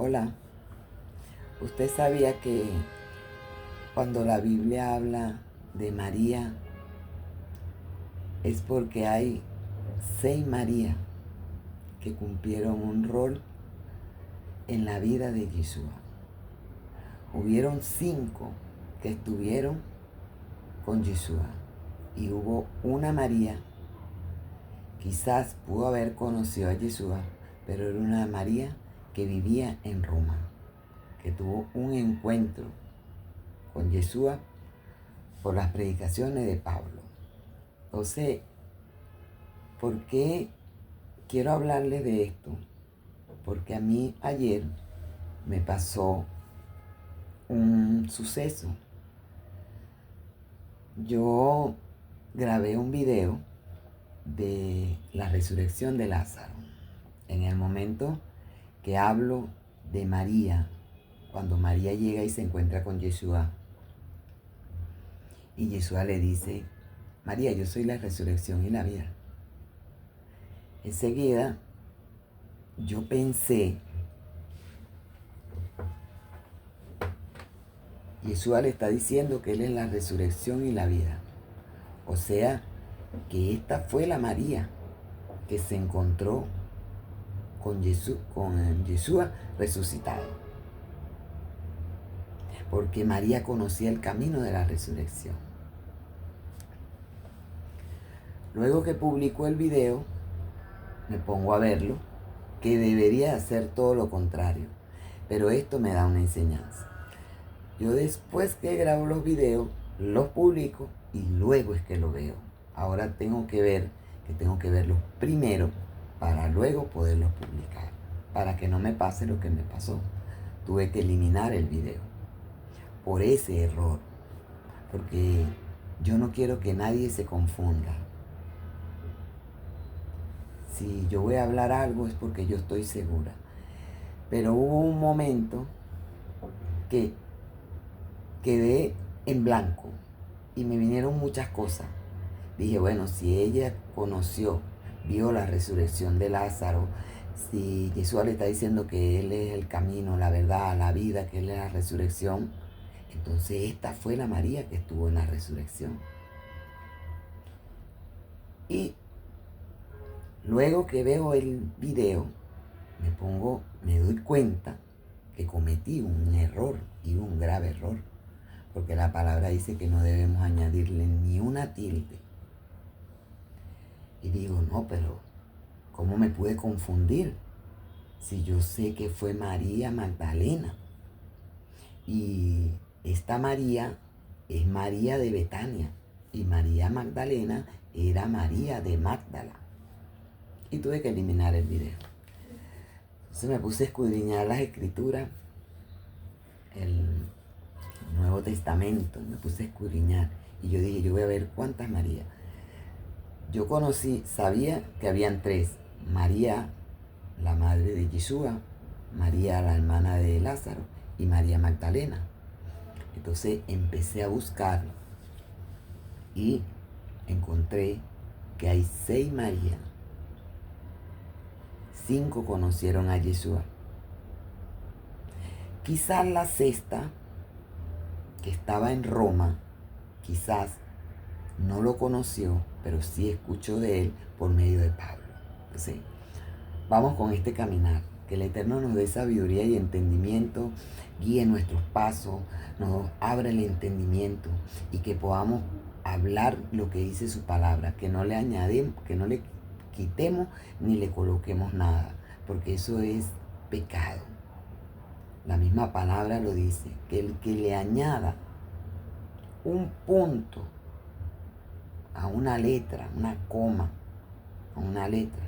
Hola, ¿usted sabía que cuando la Biblia habla de María es porque hay 6 Marías que cumplieron un rol en la vida de Yeshua? Hubieron 5 que estuvieron con Yeshua y hubo una María, quizás pudo haber conocido a Yeshua, pero era una María que vivía en Roma, que tuvo un encuentro con Yeshua por las predicaciones de Pablo. Entonces, ¿por qué quiero hablarles de esto? Porque a mí ayer me pasó un suceso. Yo grabé un video de la resurrección de Lázaro. En el momento que hablo de María, cuando María llega y se encuentra con Yeshua, y Yeshua le dice: María, yo soy la resurrección y la vida. Enseguida yo pensé, Yeshua le está diciendo que Él es la resurrección y la vida. O sea, que esta fue la María que se encontró con Yeshua resucitado. Porque María conocía el camino de la resurrección. Luego que publicó el video, me pongo a verlo, que debería hacer todo lo contrario. Pero esto me da una enseñanza. Yo después que grabo los videos, los publico y luego es que lo veo. Ahora tengo que verlos primero para luego poderlos publicar. Para que no me pase lo que me pasó. Tuve que eliminar el video por ese error. Porque yo no quiero que nadie se confunda. Si yo voy a hablar algo es porque yo estoy segura. Pero hubo un momento que quedé en blanco y me vinieron muchas cosas. Dije, bueno, si ella conoció, vio la resurrección de Lázaro, si Jesús le está diciendo que Él es el camino, la verdad, la vida, que Él es la resurrección, entonces esta fue la María que estuvo en la resurrección. Y luego que veo el video, me doy cuenta que cometí un error y un grave error. Porque la palabra dice que no debemos añadirle ni una tilde. Y digo, no, pero ¿cómo me pude confundir? Si yo sé que fue María Magdalena. Y esta María es María de Betania. Y María Magdalena era María de Magdala. Y tuve que eliminar el video. Entonces me puse a escudriñar las escrituras, el Nuevo Testamento, me puse a escudriñar. Y yo dije, yo voy a ver cuántas Marías. Yo sabía que habían 3. María, la madre de Yeshua, María, la hermana de Lázaro, y María Magdalena. Entonces empecé a buscar y encontré que hay 6 Marías. 5 conocieron a Yeshua. Quizás la 6ª, que estaba en Roma, quizás no lo conoció, pero sí escuchó de él por medio de Pablo. Entonces, vamos con este caminar. Que el Eterno nos dé sabiduría y entendimiento, guíe nuestros pasos, nos abra el entendimiento y que podamos hablar lo que dice su palabra, que no le añadimos, que no le quitemos ni le coloquemos nada, porque eso es pecado. La misma palabra lo dice, que el que le añada un punto a una letra, una coma a una letra,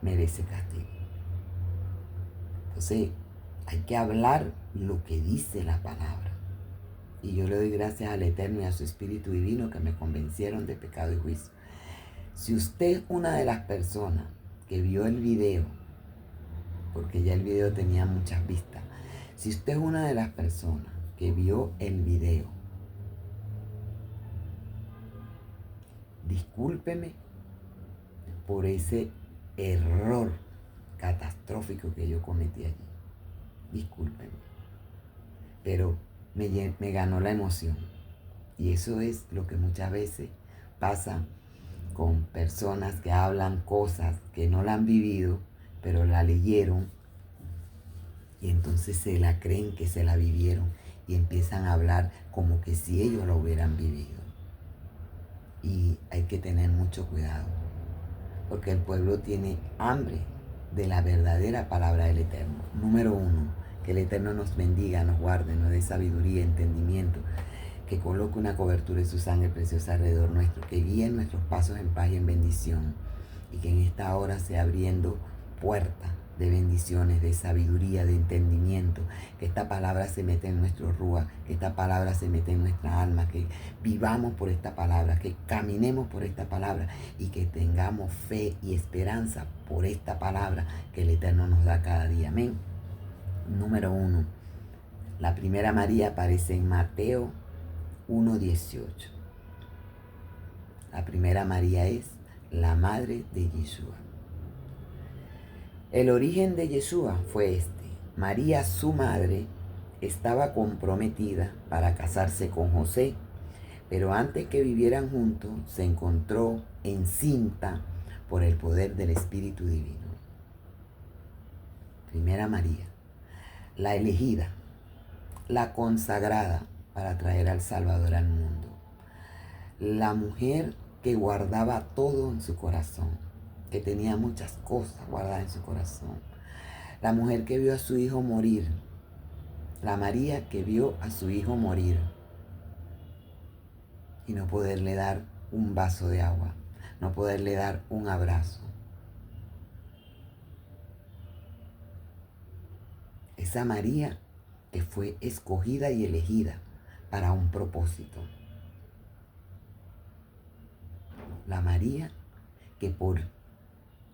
merece castigo. Entonces, hay que hablar lo que dice la palabra. Y yo le doy gracias al Eterno y a su Espíritu Divino que me convencieron de pecado y juicio. Si usted es una de las personas que vio el video, porque ya el video tenía muchas vistas, si usted es una de las personas que vio el video, discúlpeme por ese error catastrófico catastrófico que yo cometí allí. Discúlpenme. Pero me ganó la emoción. Y eso es lo que muchas veces pasa con personas que hablan cosas que no la han vivido, pero la leyeron y entonces se la creen que se la vivieron y empiezan a hablar como que si ellos lo hubieran vivido. Y hay que tener mucho cuidado, porque el pueblo tiene hambre de la verdadera palabra del Eterno. Número 1, que el Eterno nos bendiga, nos guarde, nos dé sabiduría, entendimiento, que coloque una cobertura de su sangre preciosa alrededor nuestro, que guíe nuestros pasos en paz y en bendición, y que en esta hora sea abriendo puertas de bendiciones, de sabiduría, de entendimiento, que esta palabra se meta en nuestro rúa, que esta palabra se meta en nuestra alma, que vivamos por esta palabra, que caminemos por esta palabra y que tengamos fe y esperanza por esta palabra que el Eterno nos da cada día. Amén. Número 1. La primera María aparece en Mateo 1:18. La primera María es la madre de Yeshua. El origen de Yeshua fue este. María, su madre, estaba comprometida para casarse con José, pero antes que vivieran juntos se encontró encinta por el poder del Espíritu Divino. Primera María, la elegida, la consagrada para traer al Salvador al mundo. La mujer que guardaba todo en su corazón, que tenía muchas cosas guardadas en su corazón. La mujer que vio a su hijo morir. La María que vio a su hijo morir y no poderle dar un vaso de agua, no poderle dar un abrazo. Esa María que fue escogida y elegida para un propósito. La María que por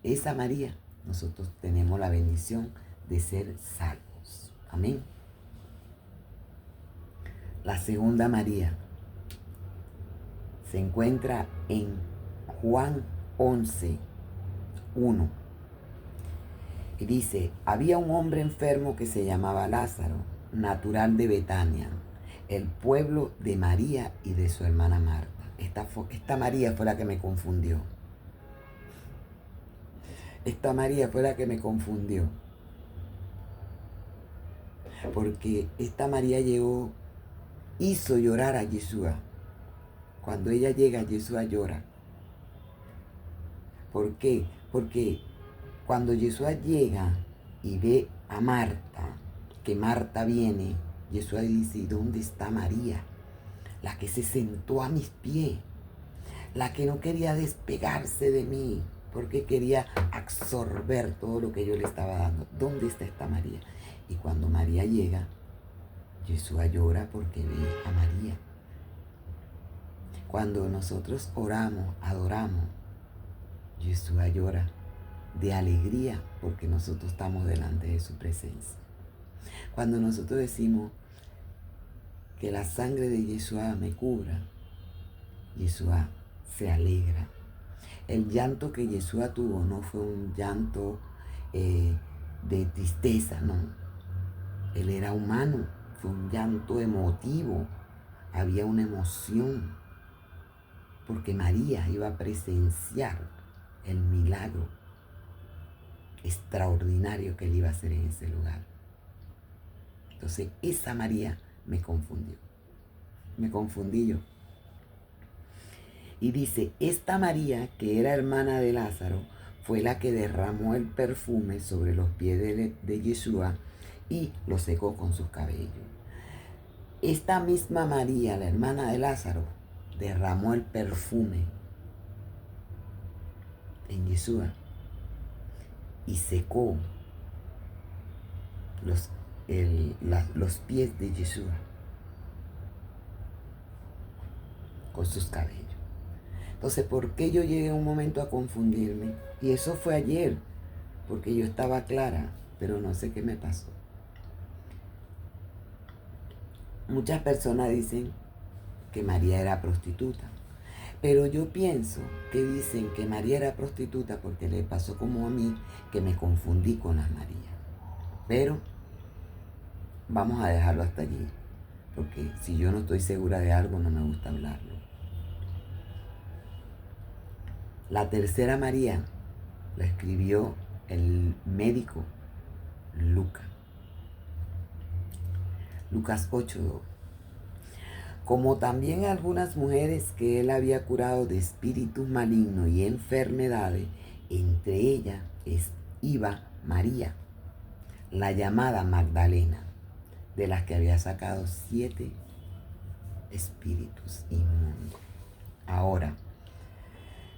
esa María nosotros tenemos la bendición de ser salvos. Amén. La segunda María se encuentra en Juan 11:1. Y dice, había un hombre enfermo que se llamaba Lázaro, natural de Betania, el pueblo de María y de su hermana Marta. Esta María fue la que me confundió. Esta María fue la que me confundió. Porque esta María llegó, hizo llorar a Yeshua. Cuando ella llega, Yeshua llora. ¿Por qué? Porque cuando Yeshua llega y ve a Marta, que Marta viene, Yeshua dice, ¿dónde está María? La que se sentó a mis pies, la que no quería despegarse de mí, porque quería absorber todo lo que yo le estaba dando. ¿Dónde está esta María? Y cuando María llega, Yeshua llora porque ve a María. Cuando nosotros oramos, adoramos, Yeshua llora de alegría porque nosotros estamos delante de su presencia. Cuando nosotros decimos que la sangre de Yeshua me cubra, Yeshua se alegra. El llanto que Yeshua tuvo no fue un llanto de tristeza, no. Él era humano, fue un llanto emotivo, había una emoción, porque María iba a presenciar el milagro extraordinario que él iba a hacer en ese lugar. Entonces esa María me confundió. Me confundí yo. Y dice, esta María, que era hermana de Lázaro, fue la que derramó el perfume sobre los pies de Yeshua y lo secó con sus cabellos. Esta misma María, la hermana de Lázaro, derramó el perfume en Yeshua y secó los pies de Yeshua con sus cabellos. Entonces, ¿por qué yo llegué a un momento a confundirme? Y eso fue ayer, porque yo estaba clara, pero no sé qué me pasó. Muchas personas dicen que María era prostituta, pero yo pienso que dicen que María era prostituta porque le pasó como a mí, que me confundí con las Marías. Pero vamos a dejarlo hasta allí, porque si yo no estoy segura de algo, no me gusta hablarlo. La tercera María la escribió el médico Lucas. Lucas 8:2. Como también algunas mujeres que él había curado de espíritus malignos y enfermedades, entre ellas iba María, la llamada Magdalena, de las que había sacado 7 espíritus inmundos. Ahora,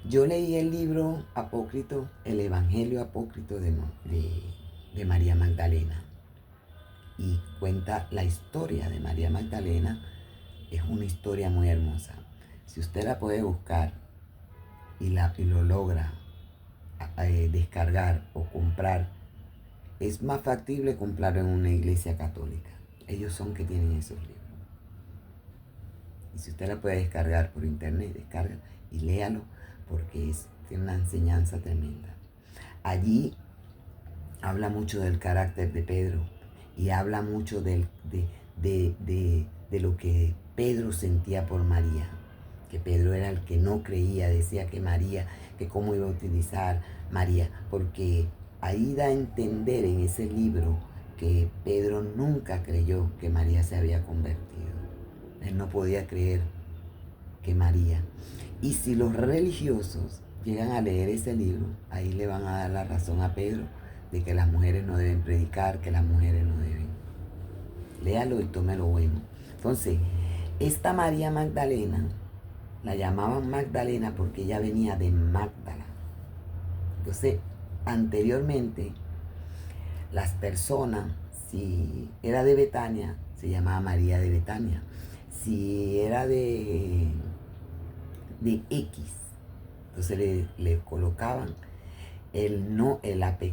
yo leí el libro apócrito, el Evangelio apócrito de María Magdalena, y cuenta la historia de María Magdalena. Es una historia muy hermosa. Si usted la puede buscar y lo logra descargar o comprar, es más factible comprarlo en una iglesia católica. Ellos son que tienen esos libros. Y si usted la puede descargar por internet, descarga y léalo, porque tiene una enseñanza tremenda. Allí habla mucho del carácter de Pedro y habla mucho de lo que Pedro sentía por María. Que Pedro era el que no creía, decía que María, que cómo iba a utilizar María, porque ahí da a entender en ese libro que Pedro nunca creyó que María se había convertido. Él no podía creer que María. Y si los religiosos llegan a leer ese libro, ahí le van a dar la razón a Pedro de que las mujeres no deben predicar, que las mujeres no deben. Léalo y tómelo bueno. Entonces, esta María Magdalena, la llamaban Magdalena porque ella venía de Magdala. Entonces, anteriormente, las personas, si era de Betania, se llamaba María de Betania. Si era de X, entonces le colocaban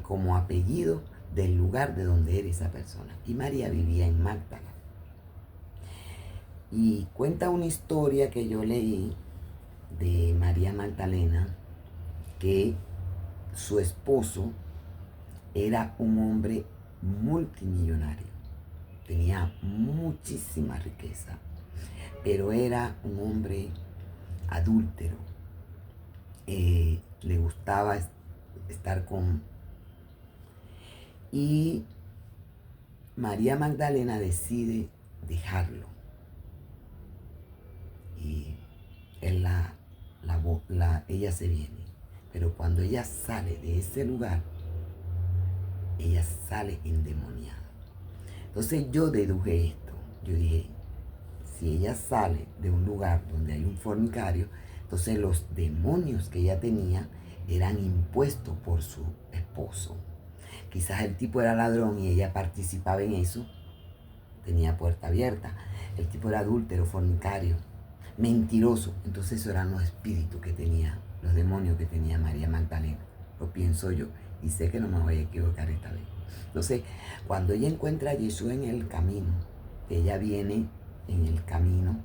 como apellido del lugar de donde era esa persona. Y María vivía en Magdala. Y cuenta una historia que yo leí de María Magdalena, que su esposo era un hombre multimillonario, tenía muchísima riqueza, pero era un hombre adúltero. Le gustaba estar con... Y María Magdalena decide dejarlo. Y ella se viene. Pero cuando ella sale de ese lugar, ella sale endemoniada. Entonces yo deduje esto. Yo dije, si ella sale de un lugar donde hay un fornicario, entonces los demonios que ella tenía eran impuestos por su esposo. Quizás el tipo era ladrón y ella participaba en eso, tenía puerta abierta. El tipo era adúltero, fornicario, mentiroso. Entonces esos eran los espíritus que tenía, los demonios que tenía María Magdalena. Lo pienso yo y sé que no me voy a equivocar esta vez. Entonces, cuando ella encuentra a Jesús en el camino, que ella viene en el camino,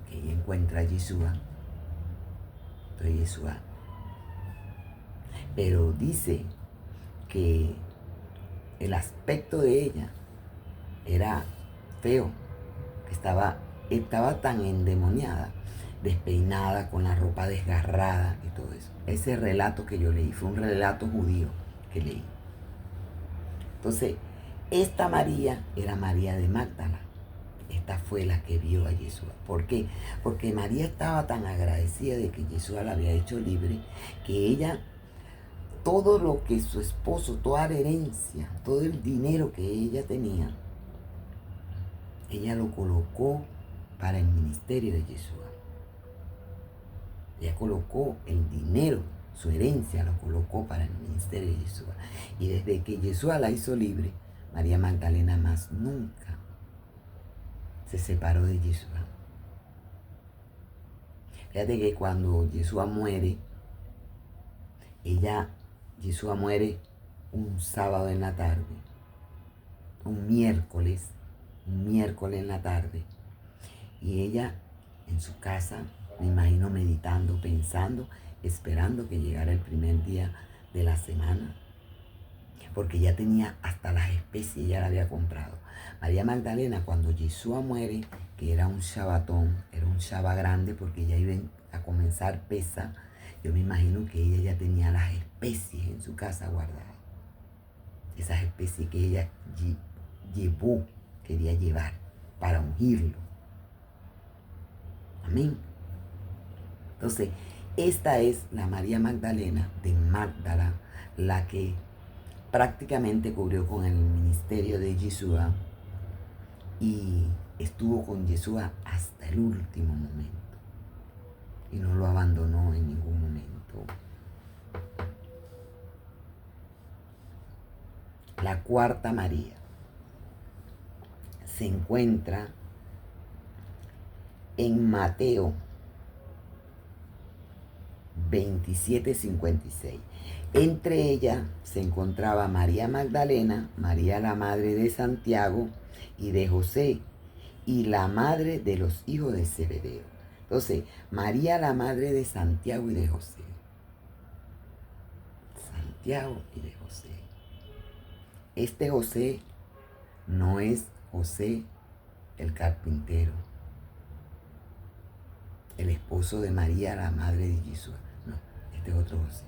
que ella encuentra a Yeshua, pero dice que el aspecto de ella era feo, que estaba tan endemoniada, despeinada, con la ropa desgarrada y todo eso. Ese relato que yo leí fue un relato judío que leí. Entonces, esta María era María de Magdala. Esta fue la que vio a Yeshua. ¿Por qué? Porque María estaba tan agradecida de que Yeshua la había hecho libre, que ella, todo lo que su esposo, toda la herencia, todo el dinero que ella tenía, ella lo colocó para el ministerio de Yeshua. Ella colocó el dinero, su herencia lo colocó para el ministerio de Yeshua. Y desde que Yeshua la hizo libre, María Magdalena más nunca se separó de Yeshua. Fíjate que cuando Yeshua muere, Yeshua muere un sábado en la tarde, un miércoles en la tarde. Y ella en su casa, me imagino meditando, pensando, esperando que llegara el primer día de la semana. porque ya tenía hasta las especies, ya la había comprado. María Magdalena, cuando Yeshua muere, que era un Shabbatón, era un Shabbat grande porque ya iban a comenzar Pesa, yo me imagino que ella ya tenía las especies en su casa guardadas. Esas especies que ella llevó, quería llevar para ungirlo. Amén. Entonces, esta es la María Magdalena de Magdala, la que prácticamente cubrió con el ministerio de Yeshua y estuvo con Yeshua hasta el último momento y no lo abandonó en ningún momento. La cuarta María se encuentra en Mateo 27:56. Entre ellas se encontraba María Magdalena, María la madre de Santiago y de José, y la madre de los hijos de Zebedeo. Entonces, María la madre de Santiago y de José. Santiago y de José. Este José no es José el carpintero, el esposo de María la madre de Jesús. No, este es otro José.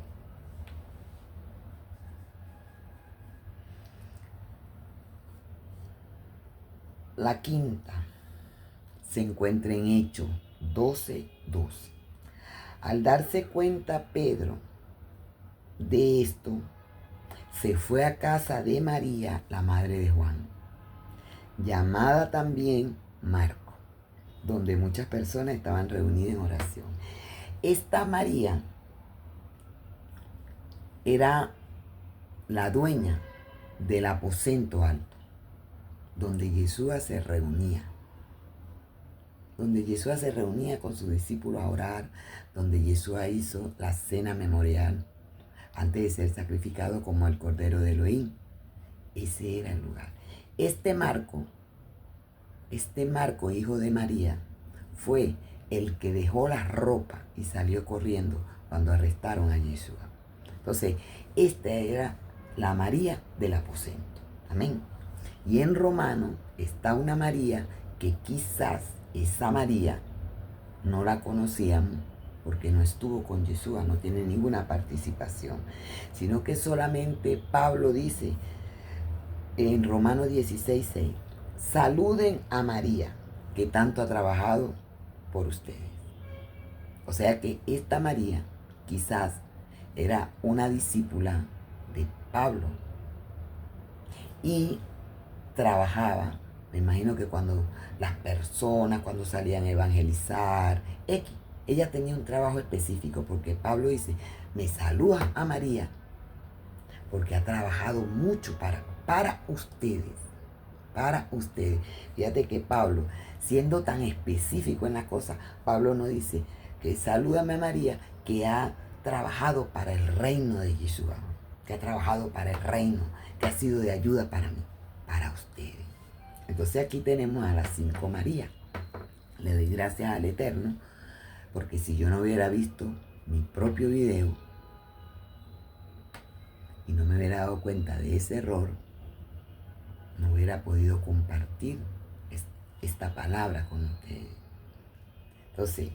La quinta se encuentra en Hechos 12:12. Al darse cuenta Pedro de esto, se fue a casa de María, la madre de Juan, llamada también Marco, donde muchas personas estaban reunidas en oración. Esta María era la dueña del aposento alto, donde Yeshua se reunía. Donde Yeshua se reunía con sus discípulos a orar, donde Yeshua hizo la cena memorial antes de ser sacrificado como el Cordero de Elohim. Ese era el lugar. Este Marco, hijo de María, fue el que dejó la ropa y salió corriendo cuando arrestaron a Yeshua. Entonces, esta era la María del aposento. Amén. Y en Romano está una María que quizás esa María no la conocíamos porque no estuvo con Yeshua, no tiene ninguna participación, sino que solamente Pablo dice en Romanos 16:6, saluden a María, que tanto ha trabajado por ustedes. O sea que esta María quizás era una discípula de Pablo y trabajaba, me imagino que cuando las personas, cuando salían a evangelizar, ella tenía un trabajo específico, porque Pablo dice, me saluda a María, porque ha trabajado mucho para ustedes, para ustedes. Fíjate que Pablo, siendo tan específico en las cosas, Pablo no dice que salúdame a María, que ha trabajado para el reino de Yeshua, que ha trabajado para el reino, que ha sido de ayuda para mí, para ustedes. Entonces aquí tenemos a las 5 Marías. Le doy gracias al Eterno, porque si yo no hubiera visto mi propio video y no me hubiera dado cuenta de ese error, no hubiera podido compartir esta palabra con ustedes. Entonces,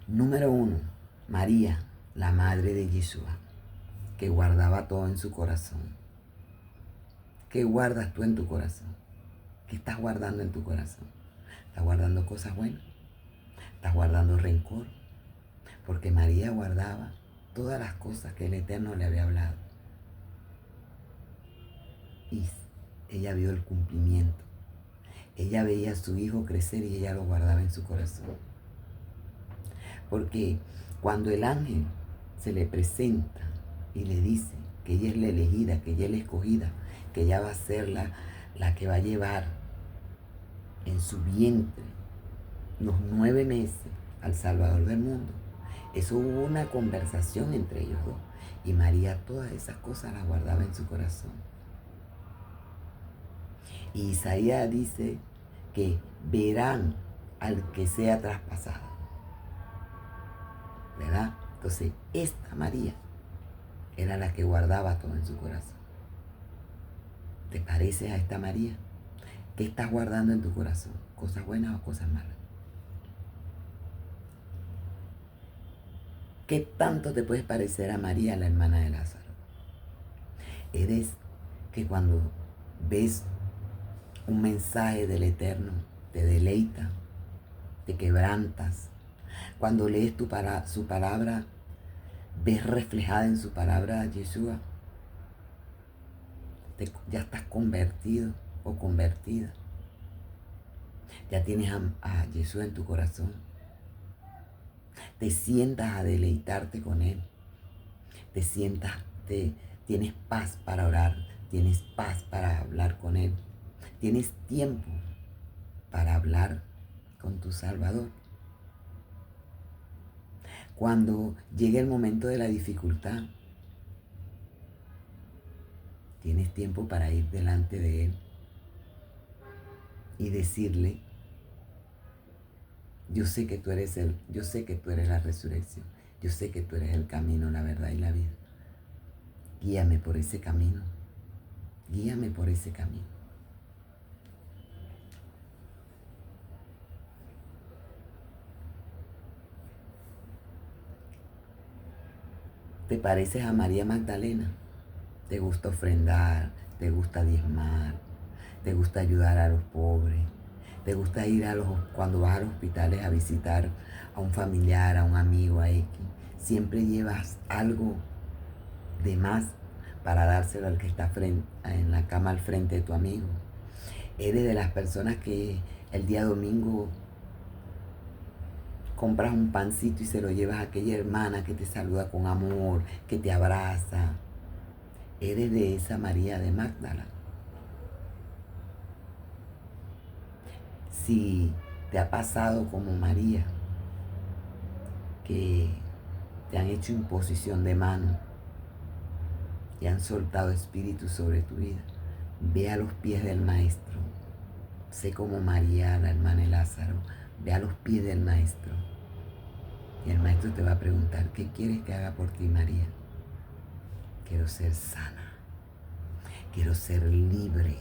número 1, María, la madre de Yeshua, que guardaba todo en su corazón. ¿Qué guardas tú en tu corazón? ¿Qué estás guardando en tu corazón? ¿Estás guardando cosas buenas? ¿Estás guardando rencor? Porque María guardaba todas las cosas que el Eterno le había hablado. Y ella vio el cumplimiento. Ella veía a su hijo crecer y ella lo guardaba en su corazón. Porque cuando el ángel se le presenta y le dice que ella es la elegida, que ella es la escogida, que ella va a ser la que va a llevar en su vientre los 9 meses al Salvador del mundo, eso hubo una conversación entre ellos dos. Y María todas esas cosas las guardaba en su corazón. Y Isaías dice que verán al que sea traspasado, ¿verdad? Entonces, esta María era la que guardaba todo en su corazón. ¿Te pareces a esta María? ¿Qué estás guardando en tu corazón? ¿Cosas buenas o cosas malas? ¿Qué tanto te puedes parecer a María, la hermana de Lázaro? Eres que cuando ves un mensaje del Eterno, te deleita, te quebrantas. Cuando lees su palabra, ves reflejada en su palabra a Yeshua. Ya estás convertido o convertida. Ya tienes a Yeshua en tu corazón. Te sientas a deleitarte con Él. Te sientas, tienes paz para orar, tienes paz para hablar con Él. Tienes tiempo para hablar con tu Salvador. Cuando llegue el momento de la dificultad, tienes tiempo para ir delante de Él y decirle: yo sé que tú eres yo sé que tú eres la resurrección, yo sé que tú eres el camino, la verdad y la vida. Guíame por ese camino, guíame por ese camino. ¿Te pareces a María Magdalena? ¿Te gusta ofrendar? ¿Te gusta diezmar? ¿Te gusta ayudar a los pobres? ¿Te gusta ir cuando vas a los hospitales a visitar a un familiar, a un amigo, a X? Siempre llevas algo de más para dárselo al que está en la cama al frente de tu amigo. Eres de las personas que el día domingo compras un pancito y se lo llevas a aquella hermana que te saluda con amor, que te abraza. Eres de esa María de Magdala. Si te ha pasado como María, que te han hecho imposición de mano y han soltado espíritu sobre tu vida, ve a los pies del Maestro. Sé como María, la hermana de Lázaro, ve a los pies del Maestro. Y el Maestro te va a preguntar: ¿qué quieres que haga por ti, María? Quiero ser sana. Quiero ser libre.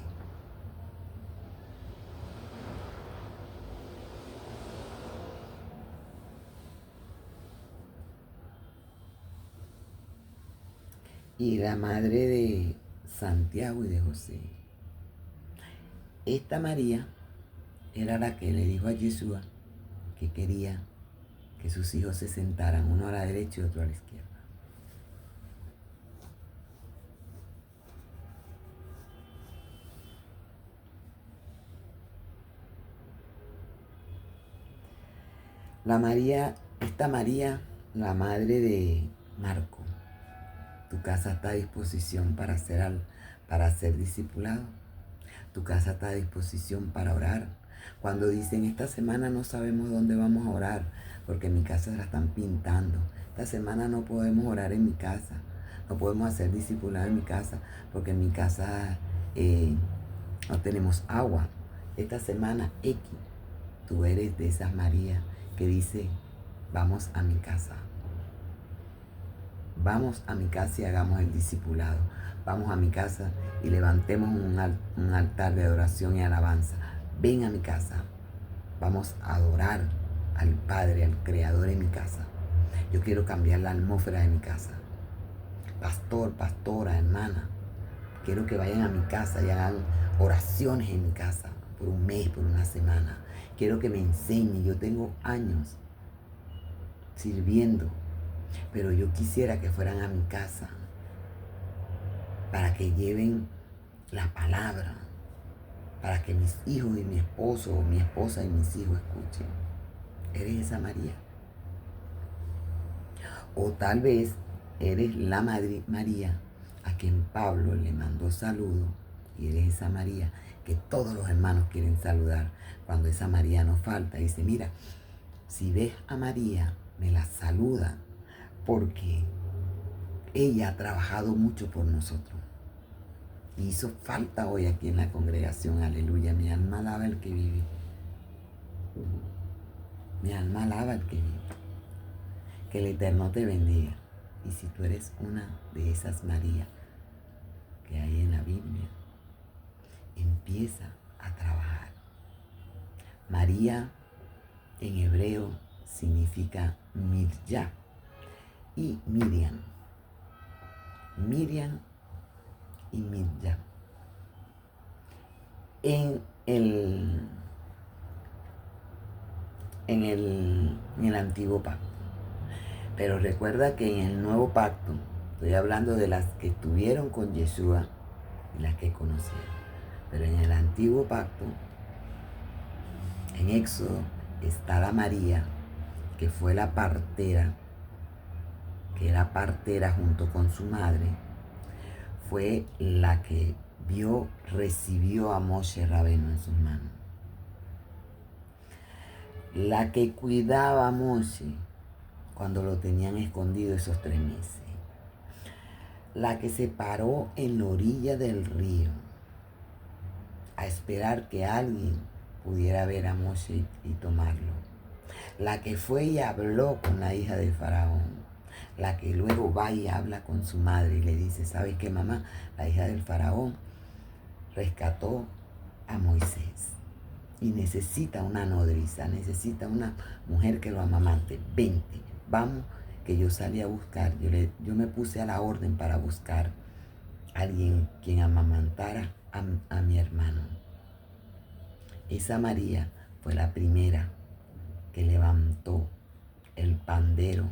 Y la madre de Santiago y de José. Esta María era la que le dijo a Yeshua que quería que sus hijos se sentaran, uno a la derecha y otro a la izquierda. Esta María, la madre de Marco, tu casa está a disposición para ser discipulado. Tu casa está a disposición para orar. Cuando dicen: esta semana no sabemos dónde vamos a orar porque en mi casa la están pintando. Esta semana no podemos orar en mi casa. No podemos hacer discipulado en mi casa porque en mi casa no tenemos agua. Esta semana X, tú eres de esas Marías que dice: vamos a mi casa. Vamos a mi casa y hagamos el discipulado. Vamos a mi casa y levantemos un altar de adoración y alabanza. Ven a mi casa. Vamos a adorar al Padre, al Creador en mi casa. Yo quiero cambiar la atmósfera de mi casa. Pastor, pastora, hermana, quiero que vayan a mi casa y hagan oraciones en mi casa por un mes, por una semana. Quiero que me enseñen. Yo tengo años sirviendo, pero yo quisiera que fueran a mi casa para que lleven la palabra, para que mis hijos y mi esposo, o mi esposa y mis hijos escuchen. ¿Eres esa María? O tal vez eres la Madre María a quien Pablo le mandó saludo, y eres esa María que todos los hermanos quieren saludar. Cuando esa María no falta, dice: mira, si ves a María, me la saluda, porque ella ha trabajado mucho por nosotros. Y hizo falta hoy aquí en la congregación. Aleluya. Mi alma alaba al que vive. Mi alma alaba al que vive. Que el Eterno te bendiga. Y si tú eres una de esas Marías que hay en la Biblia, empieza a trabajar. María en hebreo significa Mirya y Miriam. Miriam y Mirya. En el antiguo pacto. Pero recuerda que en el nuevo pacto, estoy hablando de las que estuvieron con Yeshua y las que conocieron. Pero en el antiguo pacto, en Éxodo, está la María, que fue la partera, que era partera junto con su madre, fue la que recibió a Moshe Rabbeinu en sus manos. La que cuidaba a Moshe cuando lo tenían escondido esos 3 meses. La que se paró en la orilla del río a esperar que alguien pudiera ver a Moshe y tomarlo. La que fue y habló con la hija del faraón. La que luego va y habla con su madre y le dice, ¿sabes qué, mamá? La hija del faraón rescató a Moisés y necesita una nodriza, necesita una mujer que lo amamante. Vente, vamos, que yo salí a buscar, yo me puse a la orden para buscar a alguien quien amamantara a mi hermano. Esa María fue la primera que levantó el pandero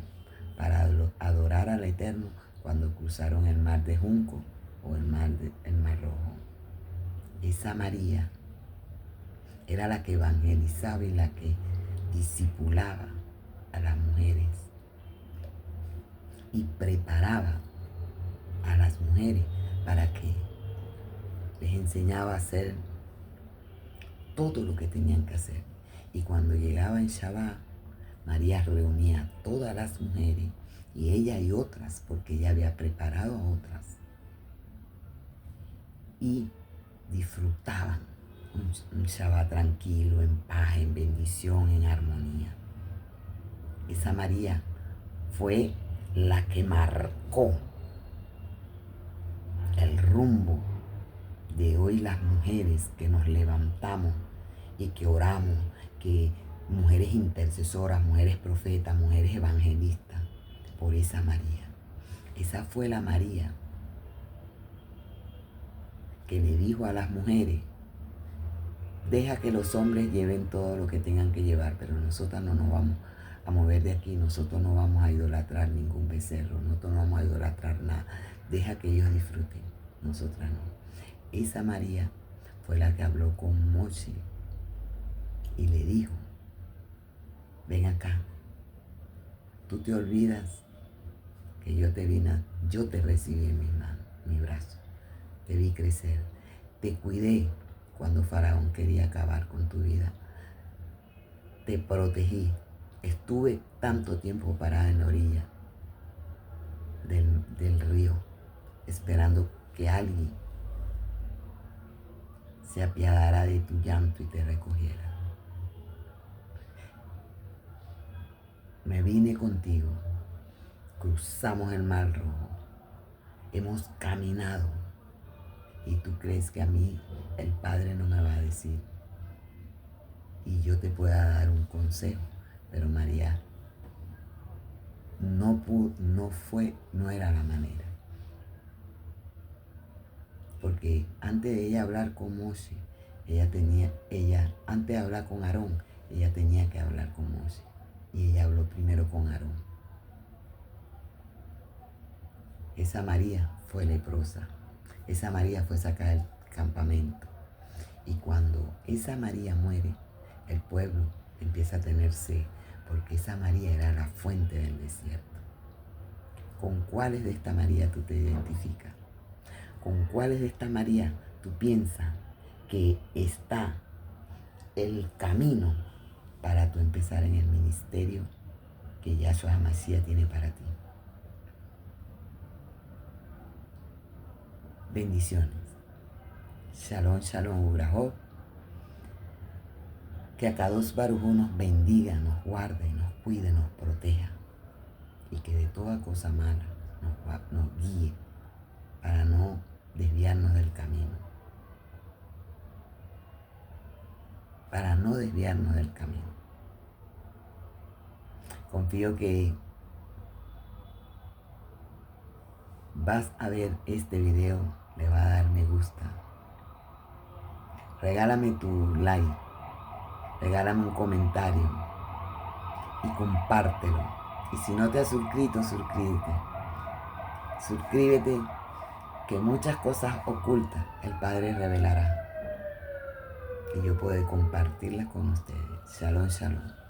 para adorar al Eterno cuando cruzaron el mar de Junco o el mar Rojo. Esa María era la que evangelizaba y la que discipulaba a las mujeres y preparaba a las mujeres para que les enseñaba a hacer todo lo que tenían que hacer. Y cuando llegaba en Shabbat, María reunía a todas las mujeres, y ella y otras, porque ella había preparado a otras, y disfrutaban un Shabbat tranquilo, en paz, en bendición, en armonía. Esa María fue la que marcó el rumbo de hoy las mujeres que nos levantamos y que oramos, que mujeres intercesoras, mujeres profetas, mujeres evangelistas, por esa María. Esa fue la María que le dijo a las mujeres, deja que los hombres lleven todo lo que tengan que llevar, pero nosotras no nos vamos a mover de aquí, nosotros no vamos a idolatrar ningún becerro, nosotros no vamos a idolatrar nada, deja que ellos disfruten, nosotras no. Esa María fue la que habló con Moshe y le dijo, ven acá, tú te olvidas que yo te recibí en mis manos, mi brazo, te vi crecer, te cuidé cuando Faraón quería acabar con tu vida, te protegí, estuve tanto tiempo parada en la orilla del río, esperando que alguien se apiadara de tu llanto y te recogiera. Me vine contigo, cruzamos el mar Rojo, hemos caminado, y tú crees que a mí el Padre no me va a decir y yo te pueda dar un consejo, pero María no era la manera, porque antes de ella hablar con Moshe, antes de hablar con Aarón, ella tenía que hablar con Moshe, y ella habló primero con Aarón. Esa María fue leprosa, esa María fue sacada del campamento, y cuando esa María muere, el pueblo empieza a tener sed, porque esa María era la fuente del desierto. ¿Con cuáles de esta María tú te identificas? ¿Con cuáles de esta María tú piensas que está el camino para tú empezar en el ministerio que Yahshua HaMashiach tiene para ti? Bendiciones. Shalom, shalom, Ubrahot. Que Akadosh Baruj Hu nos bendiga, nos guarde, nos cuide, nos proteja. Y que de toda cosa mala nos guíe para no desviarnos del camino. para no desviarnos del camino. Confío que vas a ver este video, le va a dar me gusta. Regálame tu like, regálame un comentario y compártelo. Y si no te has suscrito, suscríbete. Suscríbete, que muchas cosas ocultas el Padre revelará y yo puedo compartirlas con ustedes. Shalom, shalom.